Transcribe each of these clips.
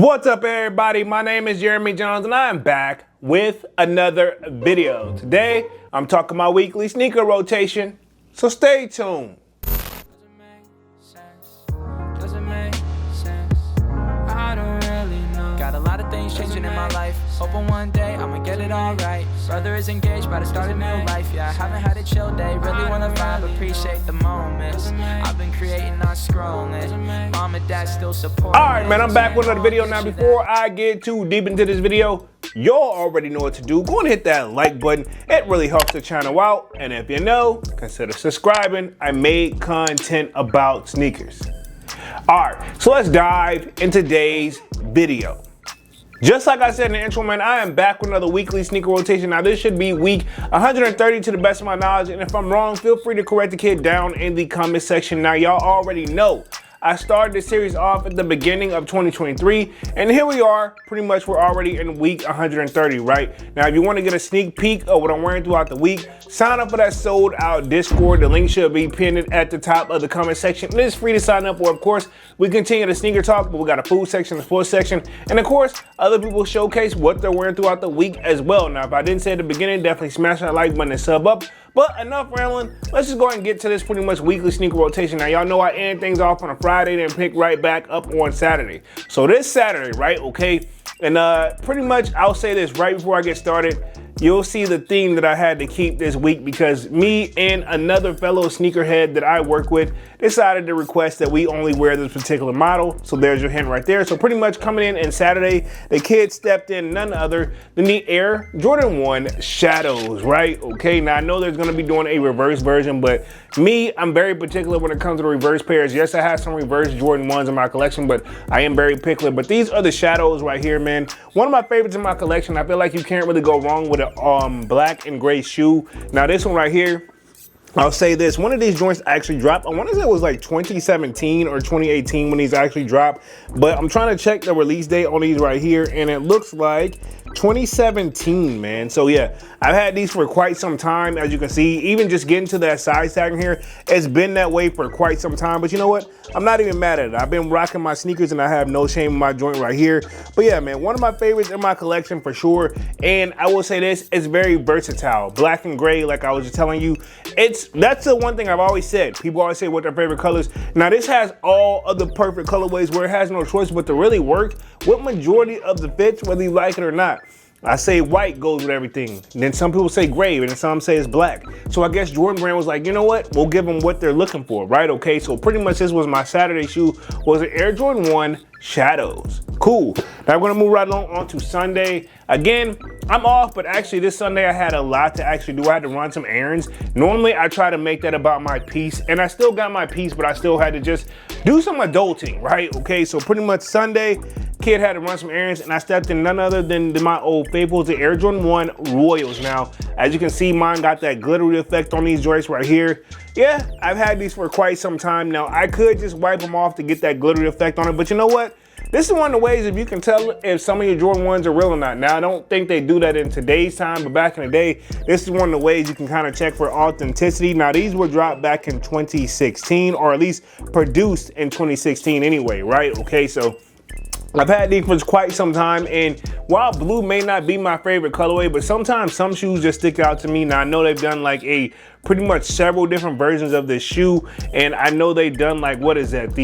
What's up, everybody? My name is Jeremy Jones and I am back with another video. Today I'm talking my weekly sneaker rotation, so stay tuned. Got a lot of things changing in my life. Hoping one day I'ma get it all right. Brother is engaged, about to start a new life. Yeah, I haven't had a chill day. Really wanna vibe, appreciate the moments. I've been creating, not scrolling. Mom and dad still support. Alright, man, I'm back with another video. Now, before I get too deep into this video, y'all already know what to do. Go and hit that like button. It really helps the channel out. And if you know, consider subscribing. I made content about sneakers. Alright, so let's dive into today's video. Just like I said in the intro, man, I am back with another weekly sneaker rotation. Now, this should be week 130 to the best of my knowledge. And if I'm wrong, feel free to correct the kid down in the comment section. Now, y'all already know I started this series off at the beginning of 2023, and here we are. Pretty much we're already in week 130, right? Now, if you want to get a sneak peek of what I'm wearing throughout the week, sign up for that sold out Discord. The link should be pinned at the top of the comment section. It is free to sign up for. Of course, we continue the sneaker talk, but we got a food section, a sports section, and of course, other people showcase what they're wearing throughout the week as well. Now, if I didn't say at the beginning, definitely smash that like button and sub up. But enough rambling, let's just go ahead and get to this pretty much weekly sneaker rotation. Now, y'all know I end things off on a Friday, then pick right back up on Saturday. So this Saturday, right, okay? And pretty much I'll say this right before I get started. You'll see the theme that I had to keep this week because me and another fellow sneakerhead that I work with decided to request that we only wear this particular model. So there's your hint right there. So pretty much coming in Saturday, the kid stepped in none other than the Air Jordan 1 Shadows, right? Okay, now I know there's gonna be doing a reverse version, but me, I'm very particular when it comes to the reverse pairs. Yes, I have some reverse Jordan 1s in my collection, but I am very particular. But these are the Shadows right here, man. One of my favorites in my collection. I feel like you can't really go wrong with a black and gray shoe. Now this one right here, I'll say this, one of these joints actually dropped. I want to say it was like 2017 or 2018 when these actually dropped, but I'm trying to check the release date on these right here, and it looks like 2017, man. So yeah, I've had these for quite some time. As you can see, even just getting to that size tagging here, it's been that way for quite some time. But you know what? I'm not even mad at it. I've been rocking my sneakers and I have no shame in my joint right here. But yeah, man, one of my favorites in my collection for sure. And I will say this, it's very versatile. Black and gray, like I was just telling you, that's the one thing I've always said. People always say what their favorite colors. Now this has all of the perfect colorways where it has no choice but to really work with majority of the fits, whether you like it or not. I say white goes with everything. And then some people say gray, and then some say it's black. So I guess Jordan Brand was like, you know what? We'll give them what they're looking for, right? Okay, so pretty much this was my Saturday shoe, was an Air Jordan 1 Shadows. Cool. Now we're gonna move right along on to Sunday. Again, I'm off, but actually this Sunday I had a lot to actually do. I had to run some errands. Normally I try to make that about my piece, and I still got my piece, but I still had to just do some adulting, right? Okay, so pretty much Sunday, kid had to run some errands, and I stepped in none other than my old favorites, the Air Jordan 1 Royals. Now, as you can see, mine got that glittery effect on these joints right here. Yeah, I've had these for quite some time now. I could just wipe them off to get that glittery effect on it, but you know what? This is one of the ways if you can tell if some of your Jordan 1s are real or not. Now, I don't think they do that in today's time, but back in the day, this is one of the ways you can kind of check for authenticity. Now, these were dropped back in 2016, or at least produced in 2016 anyway, right? Okay, so I've had these for quite some time, and while blue may not be my favorite colorway, but sometimes some shoes just stick out to me. Now, I know they've done like pretty much several different versions of this shoe, and I know they've done like, what is that?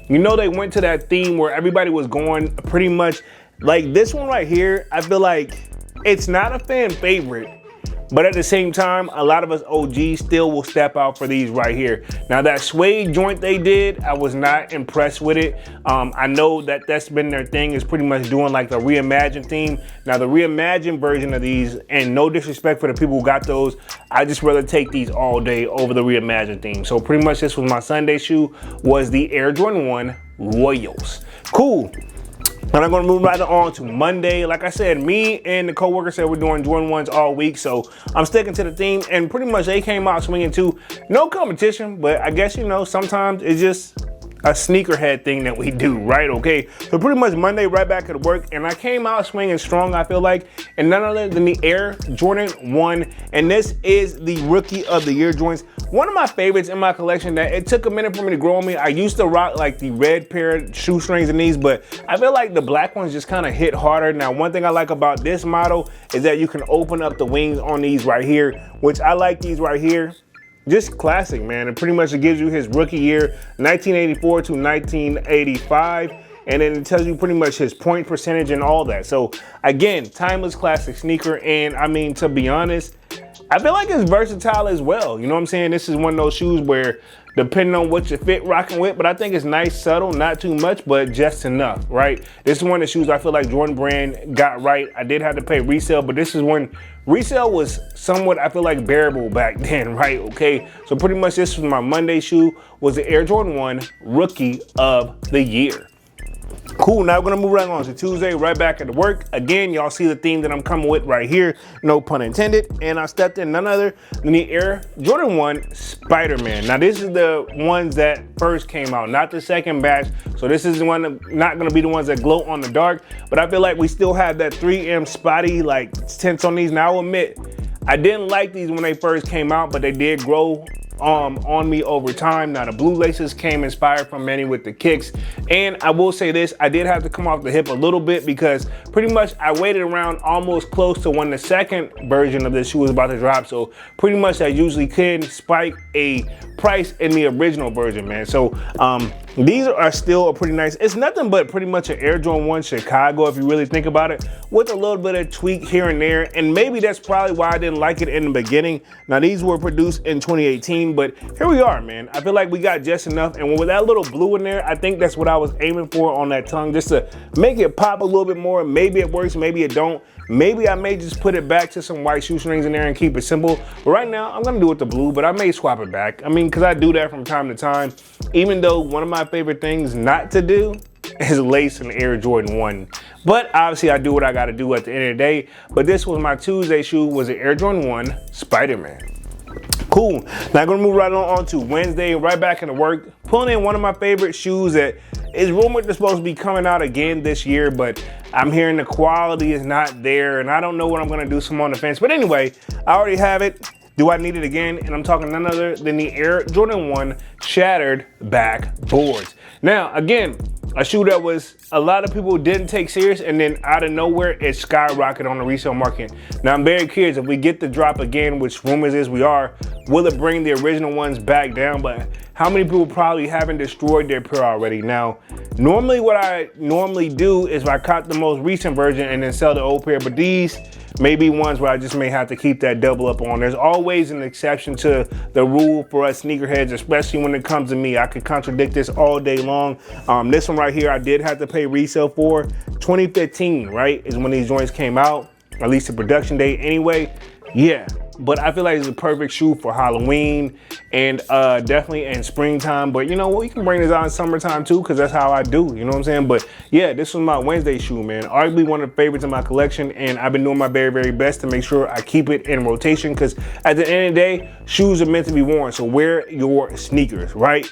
You know, they went to that theme where everybody was going pretty much like this one right here. I feel like it's not a fan favorite, but at the same time, a lot of us OGs still will step out for these right here. Now that suede joint they did, I was not impressed with it. I know that that's been their thing, is pretty much doing like the reimagined theme. Now the reimagined version of these, and no disrespect for the people who got those, I just rather take these all day over the reimagined theme. So pretty much this was my Sunday shoe, was the Air Jordan 1 Royals. Cool. And I'm gonna move right on to Monday. Like I said, me and the coworker said we're doing Jordan 1s all week, so I'm sticking to the theme, and pretty much they came out swinging too. No competition, but I guess, you know, sometimes it's just, a sneakerhead thing that we do, right? Okay, so pretty much Monday, right back at work, and I came out swinging strong, I feel like, and none other than the Air Jordan 1, and this is the Rookie of the Year joints. One of my favorites in my collection that it took a minute for me to grow on me. I used to rock like the red pair of shoestrings in these, but I feel like the black ones just kind of hit harder. Now, one thing I like about this model is that you can open up the wings on these right here, which I like these right here. Just classic, man. And pretty much it gives you his rookie year, 1984 to 1985. And then it tells you pretty much his point percentage and all that. So again, timeless classic sneaker. And I mean, to be honest, I feel like it's versatile as well. You know what I'm saying? This is one of those shoes where depending on what you fit rocking with, but I think it's nice, subtle, not too much, but just enough, right? This is one of the shoes I feel like Jordan Brand got right. I did have to pay resale, but this is when resale was somewhat, I feel like, bearable back then, right? Okay, so pretty much this was my Monday shoe, was the Air Jordan 1 Rookie of the Year. Cool, now we're gonna move right on to Tuesday, right back at work. Again, y'all see the theme that I'm coming with right here, no pun intended. And I stepped in none other than the Air Jordan 1 Spider-Man. Now this is the ones that first came out, not the second batch. So this is the one that not gonna be the ones that glow on the dark, but I feel like we still have that 3M spotty like tints on these. Now I'll admit, I didn't like these when they first came out, but they did grow on me over time. Now the blue laces came inspired from many with the kicks, and I will say this, I did have to come off the hip a little bit because pretty much I waited around almost close to when the second version of this shoe was about to drop, so pretty much I usually couldn't spike a price in the original version, man. So these are still a pretty nice, it's nothing but pretty much an Air Jordan 1 Chicago if you really think about it, with a little bit of tweak here and there, and maybe that's probably why I didn't like it in the beginning. Now these were produced in 2018, but here we are, man. I feel like we got just enough, and with that little blue in there, I think that's what I was aiming for on that tongue, just to make it pop a little bit more. Maybe it works, maybe it don't. Maybe I may just put it back to some white shoestrings in there and keep it simple. But right now, I'm gonna do it with the blue, but I may swap it back. I mean, because I do that from time to time, even though one of my favorite things not to do is lace an Air Jordan 1. But obviously, I do what I gotta do at the end of the day. But this was my Tuesday shoe, was an Air Jordan 1 Spider-Man. Cool. Now I'm gonna move right on to Wednesday, right back into work, pulling in one of my favorite shoes that is rumored to supposed to be coming out again this year, but I'm hearing the quality is not there, and I don't know what I'm gonna do, so I'm on the fence. But anyway, I already have it. Do I need it again? And I'm talking none other than the Air Jordan 1 Shattered Back Boards. Now, again, a shoe that was a lot of people didn't take serious, and then out of nowhere it skyrocketed on the resale market. Now I'm very curious if we get the drop again, which rumors is we are, will it bring the original ones back down? But how many people probably haven't destroyed their pair already? Now, normally what I normally do is I cop the most recent version and then sell the old pair, but these may be ones where I just may have to keep that double up on. There's always an exception to the rule for us sneakerheads, especially when it comes to me. I could contradict this all day long. This one right here, I did have to pay resale for. 2015, right, is when these joints came out, at least the production date anyway. Yeah, but I feel like it's a perfect shoe for Halloween and definitely in springtime. But you know what, we can bring this out in summertime too, because that's how I do, you know what I'm saying? But yeah, this was my Wednesday shoe, man. Arguably one of the favorites in my collection, and I've been doing my very, very best to make sure I keep it in rotation, because at the end of the day, shoes are meant to be worn, so wear your sneakers, right?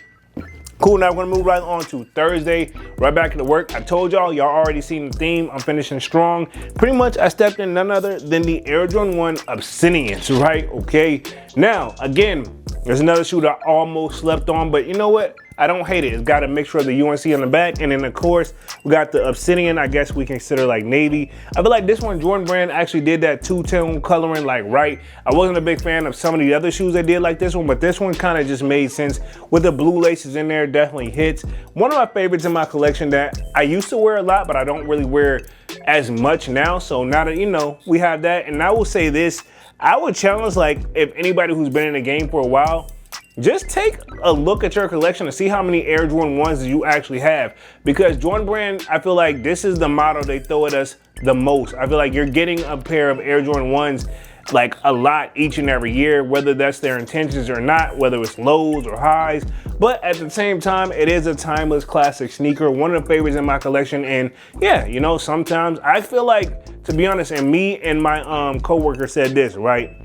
Cool, now we're gonna move right on to Thursday, right back into work. I told y'all already seen the theme. I'm finishing strong. Pretty much, I stepped in none other than the Air Jordan 1 Obsidians, right? Okay, now, again, there's another shoe that I almost slept on, but you know what? I don't hate it. It's got a mixture of the UNC on the back, and then of course, we got the Obsidian, I guess we consider like navy. I feel like this one, Jordan Brand actually did that two-tone coloring like right. I wasn't a big fan of some of the other shoes they did like this one, but this one kind of just made sense with the blue laces in there, definitely hits. One of my favorites in my collection that I used to wear a lot, but I don't really wear as much now. So now that, you know, we have that, and I will say this, I would challenge, like, if anybody who's been in the game for a while, just take a look at your collection and see how many Air Jordan 1s you actually have. Because Jordan Brand, I feel like this is the model they throw at us the most. I feel like you're getting a pair of Air Jordan 1s like a lot each and every year, whether that's their intentions or not, whether it's lows or highs. But at the same time, it is a timeless classic sneaker, one of the favorites in my collection. And yeah, you know, sometimes I feel like, to be honest, and me and my coworker said this, right?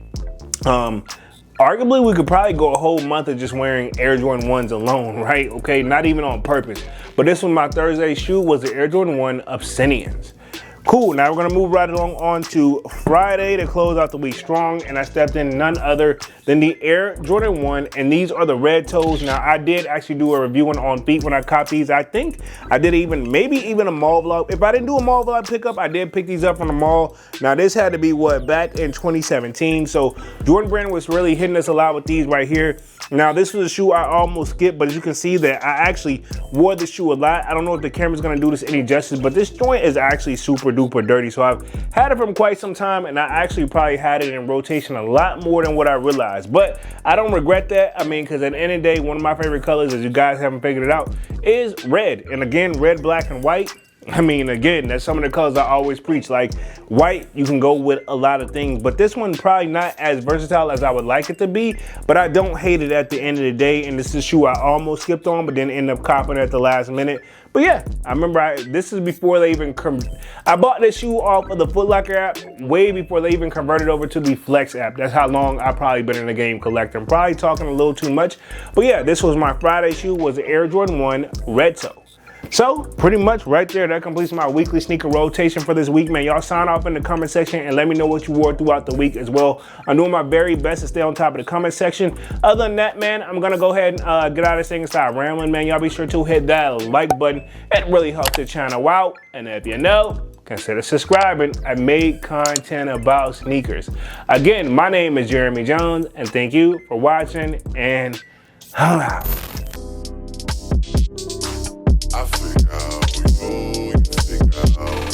arguably we could probably go a whole month of just wearing Air Jordan 1s alone, right? Okay, not even on purpose. But this was my Thursday shoe, was the Air Jordan 1 Obsidians. Cool, now we're gonna move right along on to Friday to close out the week strong, and I stepped in none other than the Air Jordan 1, and these are the red toes. Now, I did actually do a review on Feet when I copped these. I think I did maybe even a mall vlog. If I didn't do a mall vlog pickup, I did pick these up from the mall. Now, this had to be back in 2017, so Jordan Brand was really hitting us a lot with these right here. Now, this was a shoe I almost skipped, but as you can see that I actually wore this shoe a lot. I don't know if the camera's gonna do this any justice, but this joint is actually super duper dirty. So I've had it from quite some time, and I actually probably had it in rotation a lot more than what I realized. But I don't regret that. I mean, because at the end of the day, one of my favorite colors, as you guys haven't figured it out, is red. And again, red, black, and white. I mean, again, that's some of the colors I always preach. Like white, you can go with a lot of things, but this one probably not as versatile as I would like it to be, but I don't hate it at the end of the day. And this is a shoe I almost skipped on, but then ended up copping at the last minute. But yeah, I remember this is before they even I bought this shoe off of the Foot Locker app way before they even converted over to the Flex app. That's how long I've probably been in the game collecting. Probably talking a little too much. But yeah, this was my Friday shoe, was the Air Jordan 1 red toe. So pretty much right there, that completes my weekly sneaker rotation for this week, man. Y'all sign off in the comment section and let me know what you wore throughout the week as well. I'm doing my very best to stay on top of the comment section. Other than that, man, I'm gonna go ahead and get out of this thing and start rambling, man. Y'all be sure to hit that like button. It really helps the channel out. And if you know, consider subscribing. I make content about sneakers. Again, my name is Jeremy Jones, and thank you for watching, and holla. I figure out we go, you figure out.